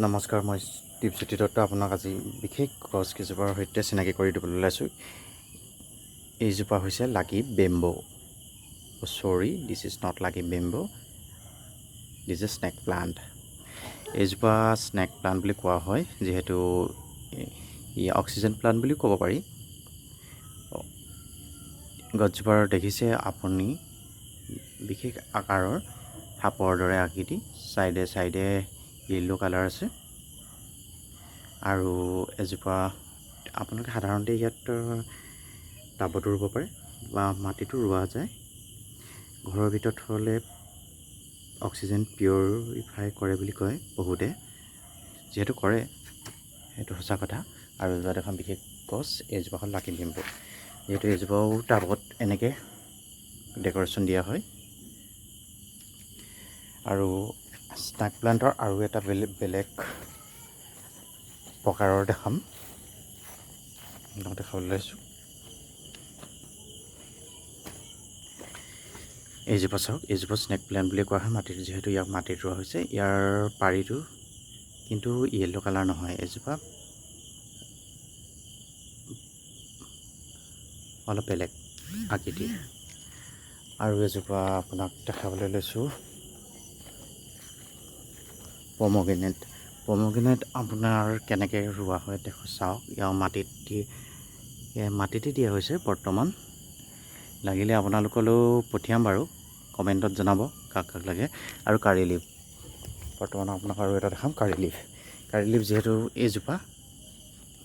নমস্কাৰ, মই দীপজ্যোতি দত্ত আপোনাক আজি বিশেষ গছ কেইজোপাৰ সৈতে চিনাকি কৰি দিবলৈ ওলাইছোঁ। এইজোপা হৈছে lucky bamboo. Sorry, this is not lucky bamboo, this is snake plant. এইজোপা স্নেক প্লাণ্ট বুলি কোৱা হয় যিহেতু ই অক্সিজেন প্লাণ্ট বুলিও ক'ব পাৰি। গছজোপাৰ দেখিছে আপুনি বিশেষ আকাৰৰ সাপৰ দৰে আকৃতি, চাইডে চাইডে য়েল্ল' কালাৰ আছে। আৰু এজোপা আপোনালোকে সাধাৰণতে ইয়াত টাবতো ৰুব পাৰে বা মাটিতো ৰোৱা যায়। ঘৰৰ ভিতৰত হ'লে অক্সিজেন পিউৰিফাই কৰে বুলি কয় বহুতে, যিহেতু কৰে সেইটো সঁচা কথা। আৰু এজোপা এখন বিশেষ গছ, এইজোপা হ'ল লাকি বেম্বো। যিহেতু এইজোপাও টাবত এনেকৈ ডেক'ৰেশ্যন দিয়া হয়। আৰু স্নেক প্লাণ্টৰ আৰু এটা বেলেগ প্ৰকাৰৰ দেখাবলৈ লৈছোঁ। এইজোপা চাওক, এইজোপা স্নেক প্লাণ্ট বুলি কোৱা হয় মাটিত, যিহেতু ইয়াক মাটিত ৰোৱা হৈছে। ইয়াৰ পাৰিটো কিন্তু য়েল্ল' কালাৰ নহয়, এজোপা অলপ বেলেগ আকৃতিৰ। আৰু এজোপা আপোনাক দেখাবলৈ লৈছোঁ পমগ্ৰেনেট। পমগ্ৰেনেট আপোনাৰ কেনেকৈ ৰোৱা হয় চাওক। ইয়াৰ মাটিতে দিয়া হৈছে বৰ্তমান। লাগিলে আপোনালোকলৈও পঠিয়াম বাৰু, কমেণ্টত জনাব কাক কাক লাগে। আৰু কাৰী লিফ, বৰ্তমান আপোনাক আৰু এটা দেখাম কাৰী লিফ। কাৰী লিফ যিহেতু এইজোপা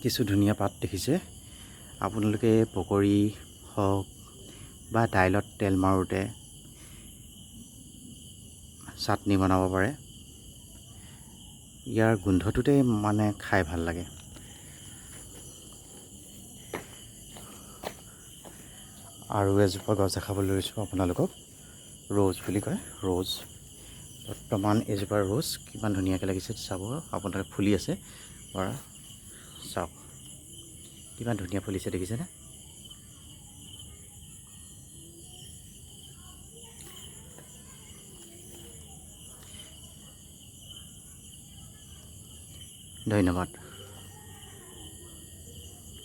কিছু ধুনীয়া পাত দেখিছে, আপোনালোকে পকৰি হওক বা দাইলত তেল মাৰোঁতে চাটনি বনাব পাৰে। ইয়াৰ গোন্ধটোতেই মানে খাই ভাল লাগে। আৰু এজোপা গছ দেখাবলৈ লৈছোঁ আপোনালোকক, ৰ'জ বুলি কয়, ৰ'জ। বৰ্তমান এইজোপা ৰ'জ কিমান ধুনীয়াকৈ লাগিছে চাব আপোনালোকে, ফুলি আছে পৰা চাওক, কিমান ধুনীয়া ফুলিছে দেখিছেনে? ধন্যবাদ।